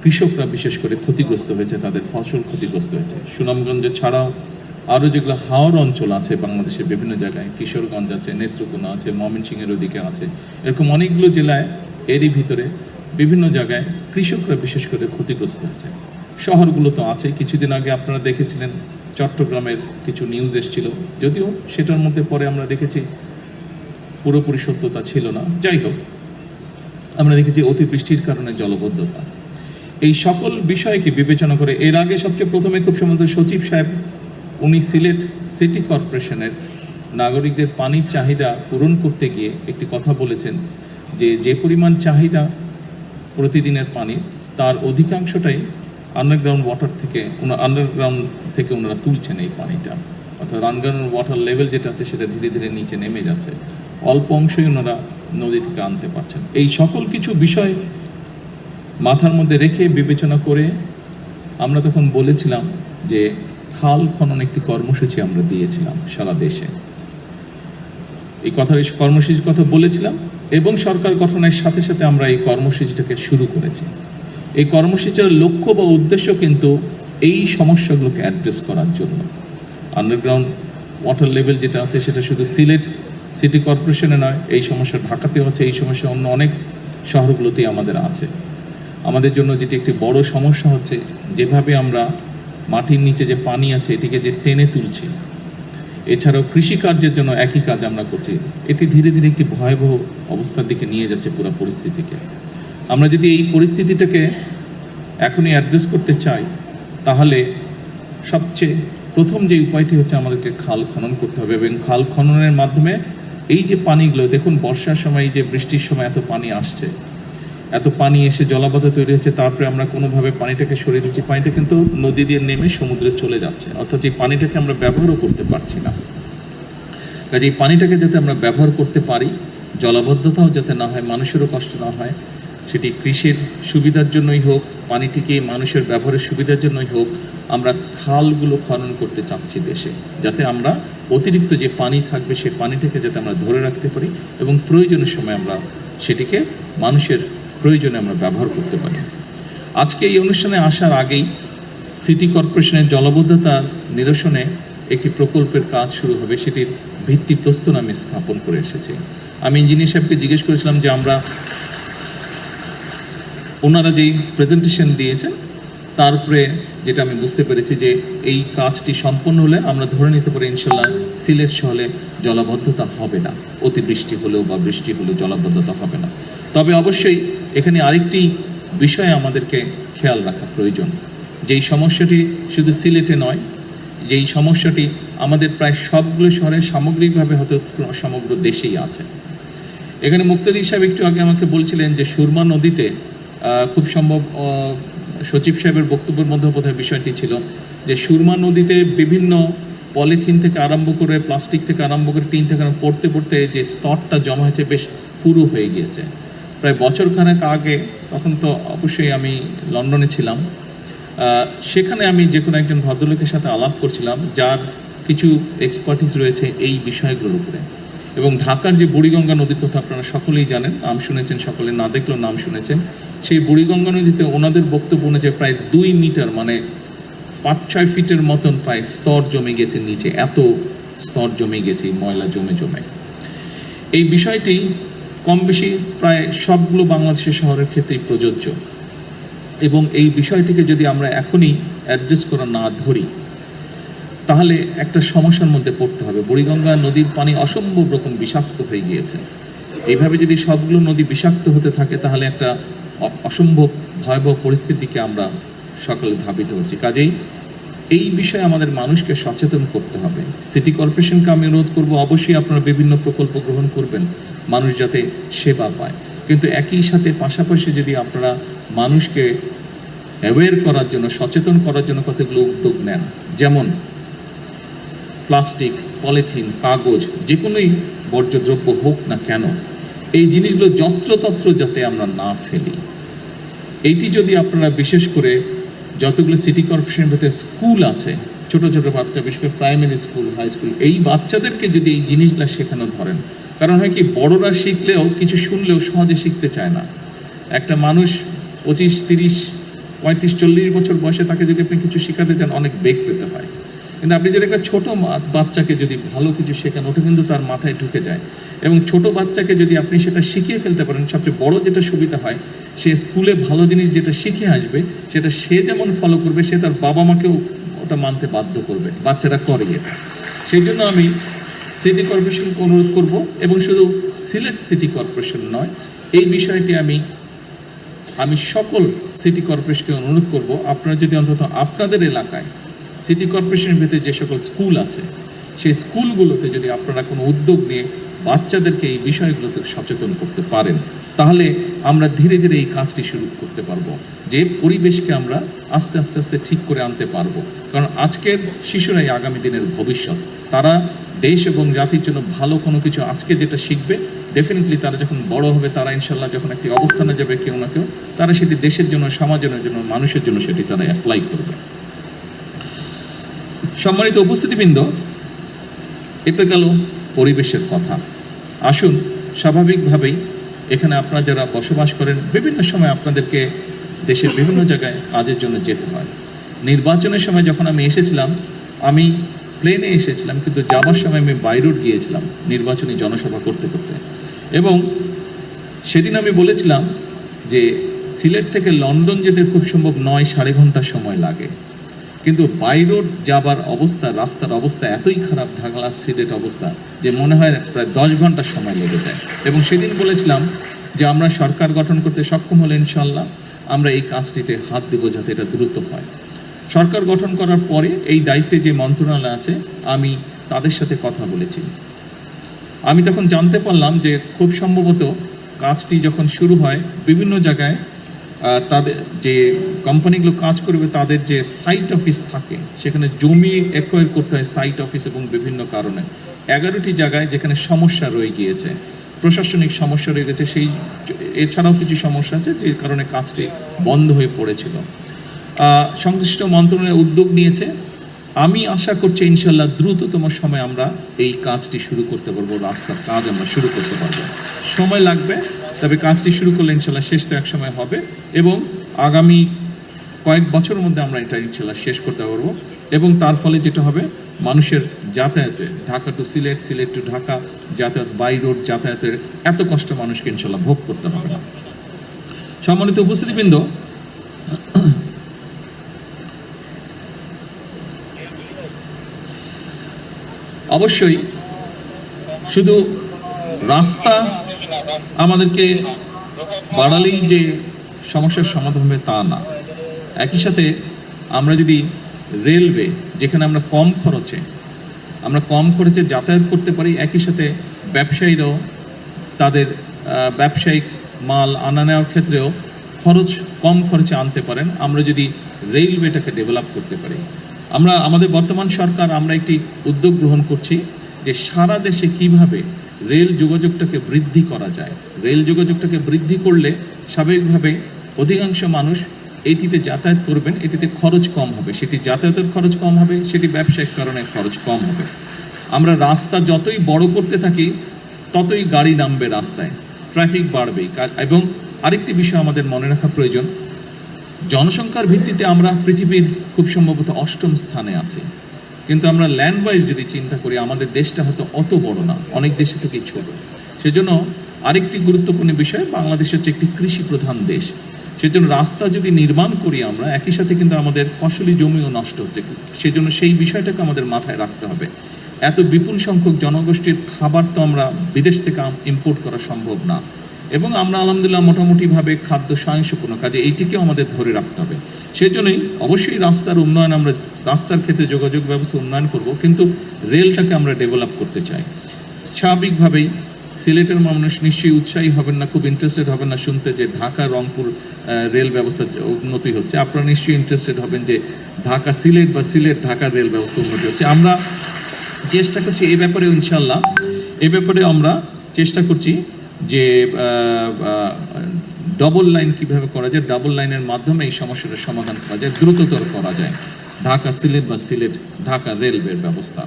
কৃষকরা বিশেষ করে ক্ষতিগ্রস্ত হয়েছে, তাদের ফসল ক্ষতিগ্রস্ত হয়েছে। সুনামগঞ্জ ছাড়াও আরও যেগুলো হাওর অঞ্চল আছে বাংলাদেশের বিভিন্ন জায়গায়, কিশোরগঞ্জ আছে, নেত্রকোনা আছে, ময়মনসিংহের ওদিকে আছে, এরকম অনেকগুলো জেলায় এরই ভিতরে বিভিন্ন জায়গায় কৃষকরা বিশেষ করে ক্ষতিগ্রস্ত হয়েছে। শহরগুলো তো আছে। কিছুদিন আগে আপনারা দেখেছিলেন চট্টগ্রামের কিছু নিউজ এসেছিল, যদিও সেটার মধ্যে পরে আমরা দেখেছি পুরোপুরি সত্যতা ছিল না। যাই হোক, আমরা দেখেছি অতিবৃষ্টির কারণে জলবদ্ধতা। এই সকল বিষয়কে বিবেচনা করে এর আগে সবচেয়ে প্রথমে খুব সম্ভবত সচিব সাহেব উনি সিলেট সিটি কর্পোরেশনের নাগরিকদের পানির চাহিদা পূরণ করতে গিয়ে একটি কথা বলেছেন যে পরিমাণ চাহিদা প্রতিদিনের পানি, তার অধিকাংশটাই আন্ডারগ্রাউন্ড থেকে ওনারা তুলছেন এই পানিটা, অর্থাৎ আন্ডারগ্রাউন্ড ওয়াটার লেভেল যেটা আছে সেটা ধীরে ধীরে নিচে নেমে যাচ্ছে, অল্প অংশই ওনারা নদী থেকে আনতে পারছেন। এই সকল কিছু বিষয় মাথার মধ্যে রেখে বিবেচনা করে আমরা তখন বলেছিলাম যে খাল খনন একটি কর্মসূচি আমরা দিয়েছিলাম সারা দেশে। এই কর্মসূচির কথা বলেছিলাম এবং সরকার গঠনের সাথে সাথে আমরা এই কর্মসূচিটাকে শুরু করেছি। এই কর্মসূচির লক্ষ্য বা উদ্দেশ্য কিন্তু এই সমস্যাগুলোকে অ্যাড্রেস করার জন্য। আন্ডারগ্রাউন্ড ওয়াটার লেভেল যেটা আছে সেটা শুধু সিলেট সিটি কর্পোরেশনে নয়, এই সমস্যা ঢাকাতেও আছে, এই সমস্যা অন্য অনেক শহরগুলোতেই আমাদের আছে। আমাদের জন্য যেটি একটি বড় সমস্যা হচ্ছে, যেভাবে আমরা মাটির নিচে যে পানি আছে এটিকে যে টেনে তুলছি, এছাড়াও কৃষিকার্যের জন্য একই কাজ আমরা করছি, এটি ধীরে ধীরে একটি ভয়াবহ অবস্থার দিকে নিয়ে যাচ্ছে পুরো পরিস্থিতিকে। আমরা যদি এই পরিস্থিতিটাকে এখনই অ্যাড্রেস করতে চাই, তাহলে সবচেয়ে প্রথম যে উপায়টি হচ্ছে আমাদেরকে খাল খনন করতে হবে এবং খাল খননের মাধ্যমে এই যে পানিগুলো, দেখুন বর্ষার সময় যে বৃষ্টির সময় এত পানি আসছে, এত পানি এসে জলাবদ্ধ তৈরি হচ্ছে, তারপরে আমরা কোনোভাবে পানিটাকে সরিয়ে দিচ্ছি, পানিটা কিন্তু নদী দিয়ে নেমে সমুদ্রে চলে যাচ্ছে, অর্থাৎ এই পানিটাকে আমরা ব্যবহারও করতে পারছি না। কাজে এই পানিটাকে যাতে আমরা ব্যবহার করতে পারি, জলাবদ্ধতাও যাতে না হয়, মানুষেরও কষ্ট না হয়, সেটি কৃষির সুবিধার জন্যই হোক, পানিটিকে মানুষের ব্যবহারের সুবিধার জন্যই হোক, আমরা খালগুলো খনন করতে চাচ্ছি দেশে, যাতে আমরা অতিরিক্ত যে পানি থাকবে সেই পানিটাকে যাতে আমরা ধরে রাখতে পারি এবং প্রয়োজনের সময় আমরা সেটিকে মানুষের প্রয়োজনে আমরা ব্যবহার করতে পারি। আজকে এই অনুষ্ঠানে আসার আগেই সিটি কর্পোরেশনের জলাবদ্ধতা নিরসনে একটি প্রকল্পের কাজ শুরু হবে, সেটির ভিত্তিপ্রস্তর আমি স্থাপন করে এসেছি। আমি ইঞ্জিনিয়ার সাহেবকে জিজ্ঞেস করেছিলাম যে ওনারা যেই প্রেজেন্টেশন দিয়েছেন তার উপরে যেটা আমি বুঝতে পেরেছি যে এই কাজটি সম্পন্ন হলে আমরা ধরে নিতে পারি ইনশাল্লাহ সিলেট শহরে জলাবদ্ধতা হবে না, অতিবৃষ্টি হলেও বা বৃষ্টি হলেও জলাবদ্ধতা হবে না। তবে অবশ্যই এখানে আরেকটি বিষয় আমাদেরকে খেয়াল রাখা প্রয়োজন, যেই সমস্যাটি শুধু সিলেটে নয়, যেই সমস্যাটি আমাদের প্রায় সবগুলো শহরে সামগ্রিকভাবে হয়তো সমগ্র দেশেই আছে। এখানে মুক্তাদি সাহেব একটু আগে আমাকে বলছিলেন যে সুরমা নদীতে খুব সম্ভব সচিব সাহেবের বক্তব্যের মধ্যে বোধহয় বিষয়টি ছিল যে সুরমা নদীতে বিভিন্ন পলিথিন থেকে আরম্ভ করে, প্লাস্টিক থেকে আরম্ভ করে, টিন থেকে পড়তে পড়তে যে স্তরটা জমা হয়েছে বেশ পুরু হয়ে গিয়েছে। প্রায় বছরখানেক আগে, তখন তো অবশ্যই আমি লন্ডনে ছিলাম, সেখানে আমি যে কোনো একজন ভদ্রলোকের সাথে আলাপ করছিলাম যার কিছু এক্সপার্টিস রয়েছে এই বিষয়গুলোর উপরে। এবং ঢাকার যে বুড়িগঙ্গা নদীর কথা আপনারা সকলেই জানেন, নাম শুনেছেন, সকলে না দেখলেও নাম শুনেছেন। সেই বুড়িগঙ্গা নদীতে ওনাদের বক্তব্য অনুযায়ী প্রায় 2 মিটার মানে 5-6 ফিটের মতন প্রায় স্তর জমে গেছে নিচে, এত স্তর জমে গেছে ময়লা জমে জমে। এই বিষয়টি কম বেশি প্রায় সবগুলো বাংলাদেশের শহরের ক্ষেত্রেই প্রযোজ্য এবং এই বিষয়টিকে যদি আমরা এখনই অ্যাড্রেস করা না ধরি তাহলে একটা সমস্যার মধ্যে পড়তে হবে। বুড়িগঙ্গা নদীর পানি অসম্ভব রকম বিষাক্ত হয়ে গিয়েছে। এইভাবে যদি সবগুলো নদী বিষাক্ত হতে থাকে তাহলে একটা অসম্ভব ভয়াবহ পরিস্থিতিকে আমরা সকলে ধাবিত হচ্ছি। কাজেই এই বিষয়ে আমাদের মানুষকে সচেতন করতে হবে। সিটি কর্পোরেশনকে আমি অনুরোধ করব, অবশ্যই আপনারা বিভিন্ন প্রকল্প গ্রহণ করবেন মানুষ যাতে সেবা পায়, কিন্তু একই সাথে পাশাপাশি যদি আপনারা মানুষকে অ্যাওয়্যার করার জন্য, সচেতন করার জন্য কতগুলো উদ্যোগ নেন, যেমন প্লাস্টিক, পলিথিন, কাগজ, যে কোনোই বর্জ্যদ্রব্য হোক না কেন, এই জিনিসগুলো যত্রতত্র যাতে আমরা না ফেলি। এইটি যদি আপনারা বিশেষ করে যতগুলো সিটি কর্পোরেশনের ভেতরে স্কুল আছে, ছোট ছোট বাচ্চা, বিশেষ করে প্রাইমারি স্কুল, হাই স্কুল, এই বাচ্চাদেরকে যদি এই জিনিসগুলো শেখানো ধরেন, কারণ হয় কি বড়রা শিখলেও কিছু শুনলেও সহজে শিখতে চায় না। একটা মানুষ 25-30 35-40 বছর বয়সে তাকে যদি আপনি কিছু শেখাতে চান অনেক বেগ পেতে হয়। কিন্তু আপনি যদি একটা ছোট বাচ্চাকে যদি ভালো কিছু শেখান ওটা কিন্তু তার মাথায় ঢুকে যায়, এবং ছোট বাচ্চাকে যদি আপনি সেটা শিখিয়ে ফেলতে পারেন, সবচেয়ে বড় যেটা সুবিধা হয় সে স্কুলে ভালো জিনিস যেটা শিখে আসবে সেটা সে যেমন ফলো করবে সে তার বাবা মাকেও ওটা মানতে বাধ্য করবে, বাচ্চারা করে এটা। সেই জন্য আমি সিটি কর্পোরেশনকে অনুরোধ করব, এবং শুধু সিলেট সিটি কর্পোরেশন নয়, এই বিষয়টি আমি সকল সিটি কর্পোরেশনকে অনুরোধ করব, আপনারা যদি অন্তত আপনাদের এলাকায় সিটি কর্পোরেশনের ভেতরে যে সকল স্কুল আছে সেই স্কুলগুলোতে যদি আপনারা কোনো উদ্যোগ নিয়ে বাচ্চাদেরকে এই বিষয়গুলোতে সচেতন করতে পারেন, তাহলে আমরা ধীরে ধীরে এই কাজটি শুরু করতে পারবো, যে পরিবেশকে আমরা আস্তে আস্তে আস্তে ঠিক করে আনতে পারবো। কারণ আজকের শিশুরাই আগামী দিনের ভবিষ্যৎ, তারা দেশ এবং জাতির জন্য ভালো কোনো কিছু আজকে যেটা শিখবে, ডেফিনেটলি তারা যখন বড় হবে, তারা ইনশাল্লাহ যখন একটি অবস্থানে যাবে কেউ না কেউ, তারা সেটি দেশের জন্য, সমাজের জন্য, মানুষের জন্য সেটি তারা অ্যাপ্লাই করবে। সম্মানিত উপস্থিতিবৃন্দ, এটা গেল পরিবেশের কথা। আসুন স্বাভাবিকভাবেই এখানে আপনারা যারা বসবাস করেন, বিভিন্ন সময় আপনাদেরকে দেশের বিভিন্ন জায়গায় কাজের জন্য যেতে হয়। নির্বাচনের সময় যখন আমি এসেছিলাম, আমি প্লেনে এসেছিলাম, কিন্তু যাবার সময় আমি বাই রোড গিয়েছিলাম নির্বাচনী জনসভা করতে করতে, এবং সেদিন আমি বলেছিলাম যে সিলেট থেকে লন্ডন যেতে খুব সম্ভব 9-9.5 ঘন্টা সময় লাগে, কিন্তু বাই রোড যাবার অবস্থা, রাস্তার অবস্থা এতই খারাপ, ঢাকা সিলেট অবস্থা, যে মনে হয় প্রায় 10 ঘন্টা সময় লেগে যায়। এবং সেদিন বলেছিলাম যে আমরা সরকার গঠন করতে সক্ষম হলে ইনশাল্লাহ আমরা এই কাজটিতে হাত দেবো যাতে এটা দ্রুত হয়। সরকার গঠন করার পরে এই দায়িত্বে যে মন্ত্রণালয় আছে আমি তাদের সাথে কথা বলেছি। আমি তখন জানতে পারলাম যে খুব সম্ভবত কাজটি যখন শুরু হয় বিভিন্ন জায়গায় তাদের যে কোম্পানিগুলো কাজ করবে তাদের যে সাইট অফিস থাকে সেখানে জমি অ্যাকোয়ার করতে হয় সাইট অফিস, এবং বিভিন্ন কারণে 11টি জায়গায় যেখানে সমস্যা রয়ে গিয়েছে, প্রশাসনিক সমস্যা রয়ে গেছে, সেই এছাড়াও কিছু সমস্যা আছে যে কারণে কাজটি বন্ধ হয়ে পড়েছিল। সংশ্লিষ্ট মন্ত্রণালয় উদ্যোগ নিয়েছে, আমি আশা করছি ইনশাল্লাহ দ্রুততম সময়ে আমরা এই কাজটি শুরু করতে পারবো, রাস্তার কাজ আমরা শুরু করতে পারবো। সময় লাগবে, তবে কাজটি শুরু করলে ইনশাল্লাহ শেষটা এক সময় হবে, এবং আগামী কয়েক বছরের মধ্যে আমরা এটা ইনশাল্লাহ শেষ করতে পারবো। এবং তার ফলে যেটা হবে, মানুষের যাতায়াতে, ঢাকা টু সিলেট, সিলেট টু ঢাকা যাতায়াত, বাই রোড যাতায়াতের এত কষ্ট মানুষকে ইনশাল্লাহ ভোগ করতে হবে না। সম্মানিত উপস্থিতিবৃন্দ, অবশ্যই শুধু রাস্তা আমাদেরকে বাড়ালেই যে সমস্যার সমাধান হবে তা না, একই সাথে আমরা যদি রেলওয়ে, যেখানে আমরা কম খরচে যাতায়াত করতে পারি, একই সাথে ব্যবসায়ীরাও তাদের ব্যবসায়িক মাল আনা নেওয়ার ক্ষেত্রেও কম খরচে আনতে পারেন, আমরা যদি রেলওয়েটাকে ডেভেলপ করতে পারি। আমাদের বর্তমান সরকার আমরা একটি উদ্যোগ গ্রহণ করছি যে সারা দেশে কিভাবে রেল যোগাযোগটাকে বৃদ্ধি করা যায়। রেল যোগাযোগটাকে বৃদ্ধি করলে স্বাভাবিকভাবে অধিকাংশ মানুষ এইটিতে যাতায়াত করবেন, এটিতে খরচ কম হবে, সেটি যাতায়াতের খরচ কম হবে, সেটি ব্যবসায়িক কারণে খরচ কম হবে। আমরা রাস্তা যতই বড় করতে থাকি ততই গাড়ি নামবে রাস্তায়, ট্রাফিক বাড়বেই। এবং আরেকটি বিষয় আমাদের মনে রাখা প্রয়োজন, জনসংখ্যার ভিত্তিতে আমরা পৃথিবীর খুব সম্ভবত 8ম স্থানে আছি, কিন্তু আমরা ল্যান্ড ওয়াইজ যদি চিন্তা করি আমাদের দেশটা হয়তো অত বড় না, অনেক দেশে থেকেই ছোট। সেজন্য আরেকটি গুরুত্বপূর্ণ বিষয়, বাংলাদেশ হচ্ছে একটি কৃষি প্রধান দেশ, সেজন্য রাস্তা যদি নির্মাণ করি আমরা, একই সাথে কিন্তু আমাদের ফসলি জমিও নষ্ট হচ্ছে, সেজন্য সেই বিষয়টাকে আমাদের মাথায় রাখতে হবে। এত বিপুল সংখ্যক জনগোষ্ঠীর খাবার তো আমরা বিদেশ থেকে ইম্পোর্ট করা সম্ভব না, এবং আমরা আলহামদুলিল্লাহ মোটামুটিভাবে খাদ্য স্বয়ংসম্পূর্ণ, কাজে এইটিকেও আমাদের ধরে রাখতে হবে। সেজন্যই অবশ্যই রাস্তার উন্নয়ন, আমরা রাস্তার ক্ষেত্রে যোগাযোগ ব্যবস্থা উন্নয়ন করব, কিন্তু রেলটাকে আমরা ডেভেলপ করতে চাই। স্বাভাবিকভাবেই সিলেটের মানুষ নিশ্চয়ই উৎসাহী হবেন না, খুব ইন্টারেস্টেড হবেন না শুনতে যে ঢাকা রংপুর রেল ব্যবস্থা উন্নতি হচ্ছে। আপনারা নিশ্চয়ই ইন্টারেস্টেড হবেন যে ঢাকা সিলেট বা সিলেট ঢাকা রেল ব্যবস্থা উন্নতি হচ্ছে। আমরা চেষ্টা করছি এই ব্যাপারে, ইনশাল্লাহ এই ব্যাপারে আমরা চেষ্টা করছি যে ডবল লাইন কিভাবে করা যায়, ডাবল লাইনের মাধ্যমে এই সমস্যাটার সমাধান করা যায়, দ্রুততর করা যায় ঢাকা সিলেট বা সিলেট ঢাকা রেলওয়ের ব্যবস্থা।